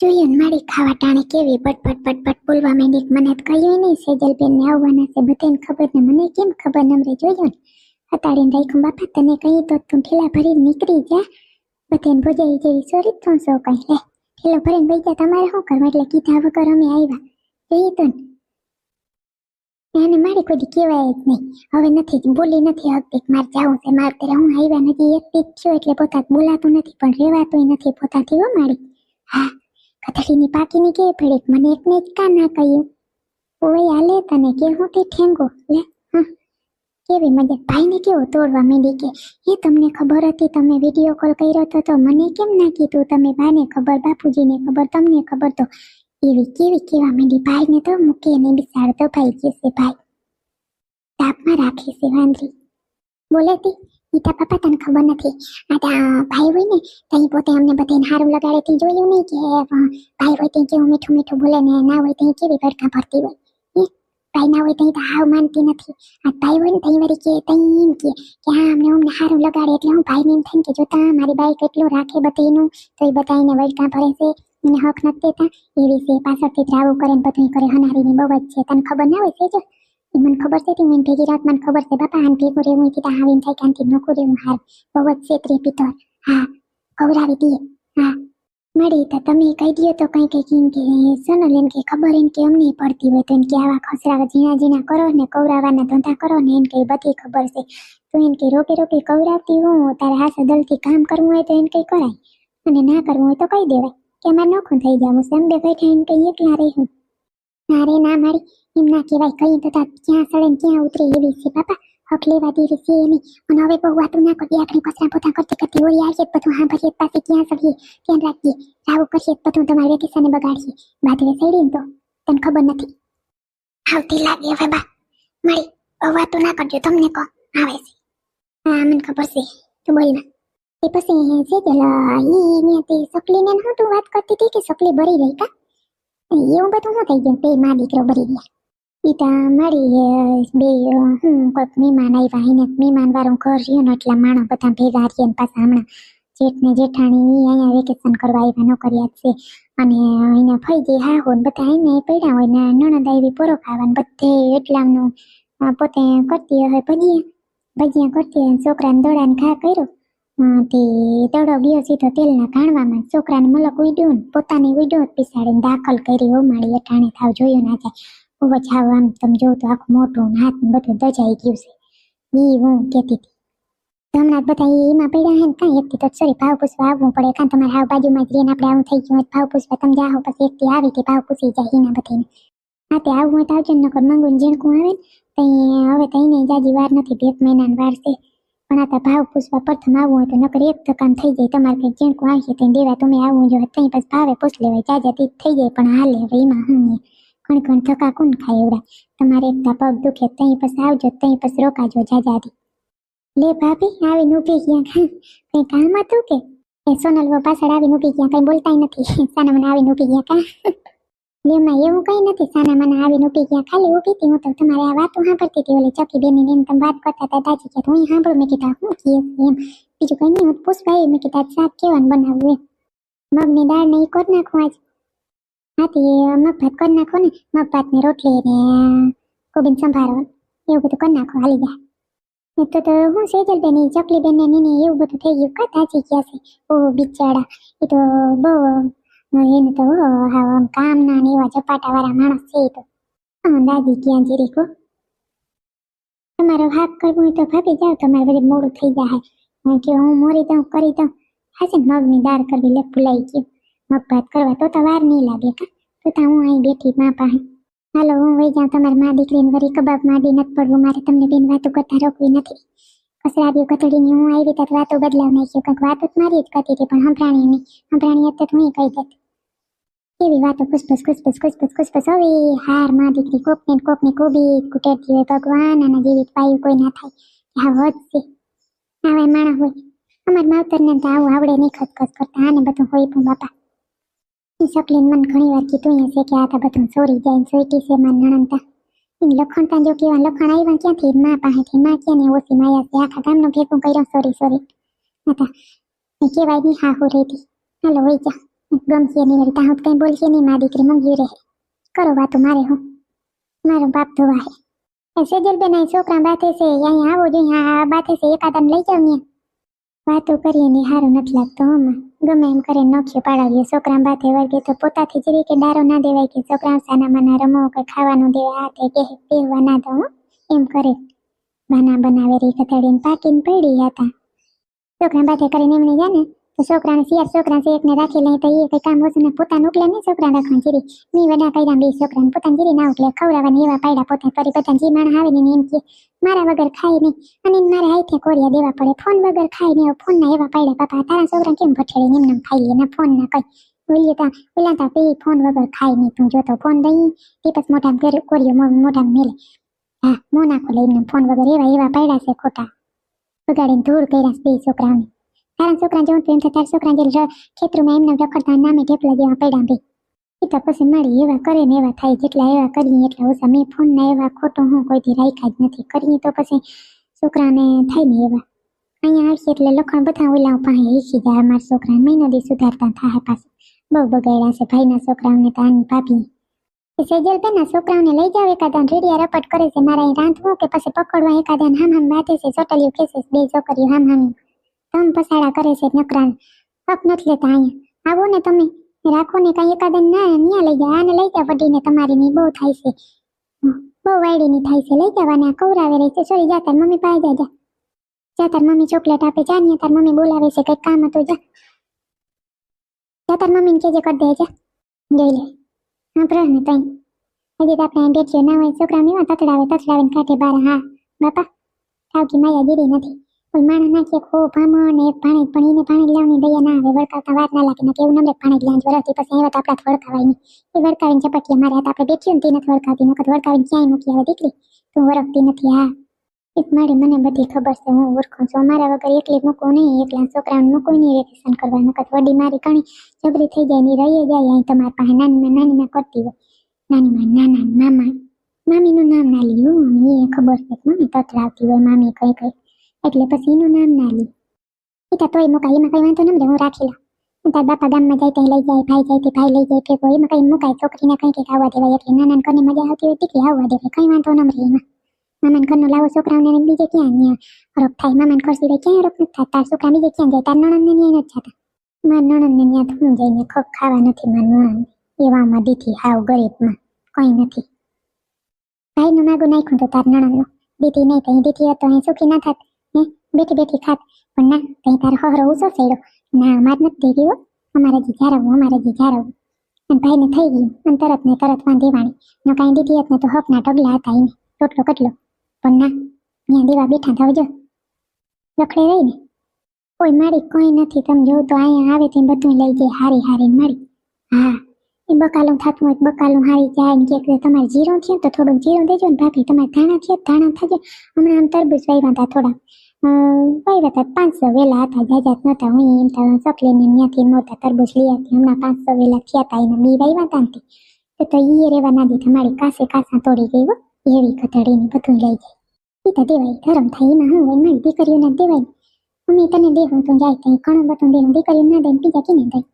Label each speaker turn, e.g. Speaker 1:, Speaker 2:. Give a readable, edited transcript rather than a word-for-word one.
Speaker 1: જોઈએ ને મારી ખાવા ટાણે કેવી પટ બોલવા માંડી. મને તો કહ્યું નહીં સેજલબેન ને આવવાના છે, બધાને ખબર ને મને કેમ ખબર નમરે. જોયું ને હતાડીને રાખ્યું. બાપા તને કહી તો તું ઠેલા ભરીને નીકળી જા, બધાને ભોજાઈ જેવી સોરી તો કઈ લે ઠેલો ભરીને વહી જા. તમારે શું કરવા? એટલે કીધા વગર અમે આવ્યા. જોઈએ તો એને મારી કોઈ કહેવાય જ નહીં. હવે નથી બોલી નથી હકતી મારે જાવું છે મારે ત્યારે. હું આવ્યા નથી એકથી જ થયો એટલે પોતા બોલાતું નથી પણ રેવાતું નથી પોતાથી. હો મારી હા કથળીની પાકીની કેવી પડી મને એકને જ કા ના કહ્યું. ઓય આલે તને કે હું તે ઠેંગો લે. કેવી મજા. ભાઈને કેવો તોડવા માંડી કે એ તમને ખબર હતી, તમે વિડીયો કોલ કર્યો હતો તો મને કેમ ના કીધું? તમે બાને ખબર, બાપુજીને ખબર, તમને ખબર તો એવી કેવી કેવા માંડી. ભાઈને તો મૂકે ને બિસાડ તો ભાઈ જશે. ભાઈ તાપમાં રાખે છે વાંદરી. બોલેતી ઈતા પાપા તને ખબર નથી આ ભાઈ હોય ને તઈ પોતે અમને બધાને હારું લગાડે. તી જોયું નહીં કે ભાઈ હોય તઈ કેવું મીઠું મીઠું બોલે ને ના હોય તઈ કેવી ભડકા ભરતી હોય. ભાઈ ના હોય તઈ તો હાવ માનતી નથી. આ ભાઈ હોય ને તઈ વળી કે તઈ એમ કે હા અમને હારું લગાડે એટલે હું ભાઈને એમ થઈને કે જોતા મારી બાઈ કેટલું રાખે બધાનું તો એ બધાને વળકા ભરે છે મને હક નથી દેતા. એવી છે પાછળથી ત્રાવું કરે ને બધું કરે. હનારીની બહુ જ છે. તને ખબર ના હોય છે જો મને ખબર છે કે મને ભેગી રાત મને ખબર છે બાપા આને ભેગું રહેવું કે આવીને થાય કે આનથી નોકું રહેવું. હાર બહુ જ છેતરી પિતર. હા કવરાવી દઈએ. હા મળી તો તમે કહી દો તો કઈ કઈ કે સોનલ એમ કે ખબર એમ કે અમને પડતી હોય તો એમ કે આવા ખસરા ઝીણા ઝીણા કરો ને કવરાવાના ધંધા કરો ને એમ કે બધી ખબર છે. તો એમ કે રોકે રોકે કવરાવતી હું તારે હાથ દલથી કામ કરવું હોય તો એમ કઈ કરાય અને ના કરવું હોય તો કહી દેવાય કે અમારે નોખું થઈ જવું છે. અંબે બેઠા એમ કઈ એકલા રહી. ના રે ના મારી એમ ના કહેવાય. કઈ તો ક્યાં સડે ને ક્યાં ઉતરે એવી છે બાપા. હક લેવા દેવી છે એની. અને હવે બહુ વાતું ના કરીએ આપણે. કચરા પોતા કરતી કરતી ઓળી આવીએ બધું હા ભરીએ પાસે ક્યાં સડીએ ધ્યાન રાખીએ. આવું કરીએ બધું તમારી વેકેશને બગાડીએ. બાદરે સડીને તો તને ખબર નથી આવતી લાગે. હવે બા મળી વાતું ના કરજો. તમને કહો આવે છે. હા મને ખબર છે. તું બોલ ના એ પછી છે પેલા ઈ તે સકલીને હું તું વાત કરતી હતી કે સકલી ભરી રહી કા એવું બધું શું થઈ ગયું? બે માં દીકરો ભરી ગયા. ઈતા મારી બે કોઈક મહેમાન આવ્યા એને મહેમાન વાળું ઘર રહ્યું ને એટલા માણસ બધા ભેગા રહીએ ને પાછા હમણાં જેઠ ને જેઠાણી અહીંયા વેકેશન કરવા આવ્યા નોકરિયાત છે અને એને ફઈજી હાહો ને બધા એને પડ્યા હોય ને નણંદ આવી પૂરો ખાવા ને બધે એટલાનું પોતે કરતી હોય ભજીયા કરતી હોય. છોકરાને દોડાને ઘા કર્યો તે દડો ગયો સીધો તેલના કાણવામાં. છોકરાને મલક ઉડ્યો ને પોતાની ઉડ્યો પીસાડીને દાખલ કરી. હો મારી અટાણે થાવ જોયું ના જાય. જાવ આમ તમે જોઉં તો આખું મોટું હાથ બધું દજાઈ ગયું છે. ઈ હું કેતી હતી હમણાં બધા એમાં પડ્યા હે ને કાંઈ એકથી તો સોરી ભાવ પૂછવા આવવું પડે. કાં તમારે હાવ બાજુમાં જ રહીને આપણે આવું થઈ ગયું હોય ભાવ પૂછવા તમે જાઓ પછી એકથી આવી તે ભાવ પૂછી જાય એના બધાને. હા તે આવું હોય તો આવજો નકર મંગુને ઝીણકું આવે ને તઈ હવે તઈને જાજી વાર નથી. 2 મહિનાની વાર છે પણ આ તો ભાવ પૂછવા પ્રથમ આવવું હોય તો નકર એક ધક્કામ થઈ જાય. તમારે કંઈક ઝીણકું આવશે તઈ દેવા તમે આવવું જોઈએ તઈ પછી ભાવે પૂછ લેવાય. જાજા થઈ જાય પણ હાલે હવે એમાં હું કણ ધક્કા કોણ ખાય એવડા. તમારે એકતા પગ દુખે તઈ પછી આવજો તઈ પછી રોકાજો જાજાથી. લે ભાભી આવીને ઊભી ગયા. કઈ કામ હતું કે સોનલ પાછળ આવીને ઊભી ગયા? કઈ બોલતાય નથી. સાના મને આવીને ઊભી ગયા કા લેમાં એવું કઈ નથી. સાના મને આવીને ઊભી ગયા ખાલી ઊભી હતી. હું તો તમારે આ વાતો સાંભળતી હતી ઓલી ચકી બેની એમ તમે વાત કરતા હતા દાજી કે હું સાંભળું. મેં કીધા શું કીએ એમ બીજું કઈ નહીં. હું પૂછવા મેં કીધા શાક કેવાનું બનાવવું એમ મગની દાળ ને એ કોર નાખું આજ. હાથી મગભાત કરી નાખો ને મગભાત ને રોટલી ને કોબીન સંભારો એવું બધું કરી નાખો હાલી જાય. તો હું સેજલ બેન ચકલી બેન ને એવું બધું થઈ ગયું કા તાજી ગયા છે. ઓ બિચારા એ તો બહુ એને તો કામ ના ને એવા ઝપાટા વાળા માણસ છે. એ તો દાદી ક્યાં જીરીકો તમારો હાક કરવું હોય તો ભાભી જાઓ. તમારે બધું મોડું થઈ જાય કે હું મોરી દઉં કરી દઉં. હાશે મગની દાળ કરવી લે ભૂલાઈ ગયું. મગભાત કરવા તો વાર નહીં લાગે કા તો હું અહીં બેઠી મા પાસે. હાલો હું વહી જાઉં. તમારી મા દીકરીને વરી કબાબ માંડી નથી પડવું મારે. તમને બેન વાતો કરતા રોકવી નથી. કસરાવ્યું કથળીની હું આવી તો વાતો બદલાવ નાખ્યો. કંઈક વાતો જ મારી જ કરતી હતી પણ સંભળાણી નહીં. સંભળાણી હતી તો હું કહી દેત કેવી વાતો ખુશપસ હવે હાર મા દીકરી કોકને કોબી કુટેરતી હોય. ભગવાન આના જેવી પાયું કોઈ ના થાય. હા વધશે આવા માણસ હોય. અમારા માવતરને તો આવું આવડે નહીં ખસખસ કરતા. આને બધું હોય પણ બાપા સકલીન મને ઘણી વાર કીધું હશે કે આ તો બધું ચોરી જાય ને સોઈટી છે માં નણંતા લખણતા જો કેવા લખણ આવ્યા ક્યાંથી મા પાસેથી. મા ક્યાં ઓછી માયા છે આખા ગામનો ભેગું કર્યો સોરી હતા એ કેવાય નહીં હા હું રહેતી. હાલો હોય જા ગમશે નહીં વળી ત્યાં કઈ બોલશે નહીં મારી દીકરી મંગી રહે કરો વાતો મારે હું મારો બાપ ધોવા હે સેજલ બેન આ છોકરા બાથે છે અહીંયા આવો જોઈએ આ બાથે છે એકાદમ લઈ જાવ ને વાતો કરીએ ને હારું નથી લાગતો હમણાં ગમે એમ કરે નોખ્યો પાડાવીએ છોકરા બાથે વર્ગે તો પોતાથી જરી કે ડારો ના દેવાય કે છોકરા સાના માના રમો કે ખાવાનું દેવા હાથે કે પીવા ના દઉં એમ કરે બાના બનાવે રી કથડીને પાકીને પડી હતા છોકરા બાથે કરીને એમને જાય ને તો છોકરાને શિયાર છોકરા છે એકને રાખી લે તો એ કઈ કામ ઓછું ને પોતાનું ઉકલે નહીં છોકરા રાખવા જીરી મી વડા કર્યા બે છોકરાને પોતાને જીરી ના ઉકલે ખવડાવવાની એવા પાડ્યા પોતે ફરી પોતાને જી માણસ આવે ને એમ કે મારા વગર ખાય નહીં અને મારે હાથે કોરિયા દેવા પડે ફોન વગર ખાય નહીં ફોન ના એવા પાડ્યા પાપા તારા છોકરા કેમ ભઠેડે એમને ખાઈ લે ના ફોન ના કઈ બોલ્યા તા પે ફોન વગર ખાય નહીં તું જોતો ફોન દઈ તે પછી મોટા કોરિયો મોટા મેલે હા મો નાખો લઈને ફોન વગર એવા પાડ્યા છે ખોટા બગાડીને ધૂળ કર્યા બે છોકરાઓને તારા છોકરા જેવું એમ તારા છોકરા જે ખેતરમાં એમને રખડતા નામે ઢેપલા જેવા પડ્યા બે એ તો પછી મળી એવા કરે ને એવા થાય જેટલા એવા કરીએ એટલા ઓછા મેં ફોન ના એવા ખોટો હું કોઈથી રાખ્યા જ નથી કરીએ તો પછી છોકરાને થાય ને એવા અહીંયા આવશે એટલે લખણ બધા ઓલા પાસે શીખી જાય અમારા છોકરાને મહિનો દી સુધારતા થાય પાછું બહુ બગાડ્યા છે ભાઈના છોકરાઓને તો આની ભાભી સેજલ બેના છોકરાઓને લઈ જાવ એકાદા રેડિયા રપટ કરે છે મારા અહીં રાંધવું કે પછી પકડવા એકાદા હામ બાતે છે ચોટલીઓ ખેસે બે છોકરીઓ હામ તમ પસાડા કરે છે નકરા હક નથી લેતા અહીંયા આવો ને તમે રાખો ને કઈ એકાદન ના ન્યા લઈ જાય આને લઈ જાવ વડીને તમારી ની બહુ થાય છે બહુ વાયડીની થાય છે લઈ જવાને આ કવરાવે રહી છે સોરી જા તાર મમ્મી પાસે જા તાર મમ્મી ચોકલેટ આપે જા ને તાર મમ્મી બોલાવે છે કઈ કામ હતું જા તાર મમ્મીને કેજે કરી દે જા જોઈ લે હા પ્રશ્ન તઈ હજી તો આપણે બેઠ્યો ના હોય છોકરાને એવા તથડાવીને કાઢે બાર હા બાપા ઠાવકી માયા ગીરી નથી કોઈ માણસ નાખીએ ખો ભામો ને એક પાણી પણ એને પાણી લાવવાની દયા ના આવે વળકાવતા વાર ના લાગે ને કેવું નમરે પાણી જ લાંજ વરસથી પછી એવા તો આપણા વળકાવાય નહીં એ વળકાવીને ઝપટીએ મારે હતા આપણે બેઠ્યું ને તે નથી વળકાવતી નકર વળકાવીને ક્યાંય મૂકી આવે દીકરી તું વરખતી નથી હા એક મારી મને બધી ખબર છે હું ઓળખું છું અમારા વગર એકલી મૂકું નહીં એકલા છોકરાઓને મૂકું નહીં વેકેશન કરવા નકર વડી મારી ઘણી જબરી થઈ જાય ની રહી જાય અહીં તમારા પાસે નાની કરતી હોય નાના મામા મામીનું નામ ના લીધું એ ખબર છે મમ્મી તતરાવતી હોય મામી કઈ એટલે પછી એનું નામ ના લી એ તો તોય મુકાય એમાં કઈ વાંધો ન મળે હું રાખી લઉં તાર બાપા ગામમાં જાય ત્યાં લઈ જાય ભાઈ જાય તે ભાઈ લઈ જાય ફેંકો એમાં કઈ મુકાય છોકરીને કઈ કઈક આવવા દેવાય એટલે નાના ઘરને મજા આવતી હોય દીકરી આવવા દેવાય કઈ વાંધો ન મળે એમાં મામાન ઘરનો લાવો છોકરાઓને બીજે ક્યાં ત્યાં હરખ થાય મામાન ઘર સિવાય ક્યાં હરખ નથી થાય તાર છોકરા બીજે ક્યાં જાય તાર નણંદને ન્યાય નથી જતા મારા નણંદને ત્યાં થવું જઈને ખોખ ખાવા નથી મારા નણંદ એવામાં દીધી હાવ ગરીબમાં કઈ નથી ભાઈનું માગું નાખ્યું તો તાર નણંદનું દીધી નહીં તો દીધી હતો અહીં સુખી ના થાત બેઠી ખાત પણ ના કઈ તારો હરો ઉસો સેડો ના અમાર નથી દેવી હો અમારે જી જારવું અને ભાઈને થઈ ગયું અને તરત વાંધેવાણી ન કાંઈ દીધી હતી ને તો હકના ઢગલા હતા એને રોટલો કટલો પણ ના ત્યાં દેવા બેઠા થાવજો રખડે રહી ને કોઈ મારી કોઈ નથી તમે જોઉં તો અહીંયા આવે તે બધું લઈ જાય હારી મારી હા એ બકાલું થતું હોય બકાલું હારી જાય ને કે તમારે જીરું થયું તો થોડુંક જીરું દેજો ને ભાભી તમારે ધાણા થયો ધાણા થજો હમણાં આમ તરબૂચ વાવ્યા હતા થોડા વાવ્યા હતા 500 વેલા હતા જાજાત નહોતા હું એમ તો ચકલીને ત્યાંથી મોટા તરબૂચ લઈ હતી હમણાં 500 વેલા થયા હતા એના બી વાવ્યા હતા ને તો એ રેવા ના દી તમારી કાસા તોડી ગઈ હો એવી કથડીને બધું લઈ જાય એ તો દેવાય ધરમ થાય એમાં હું હોય મારી દીકરીઓને દેવાય મમ્મી તને દેવું તું જાય ત્યાં ઘણું બધું દેવું દીકરીઓ ના દે બીજા કીને દઈ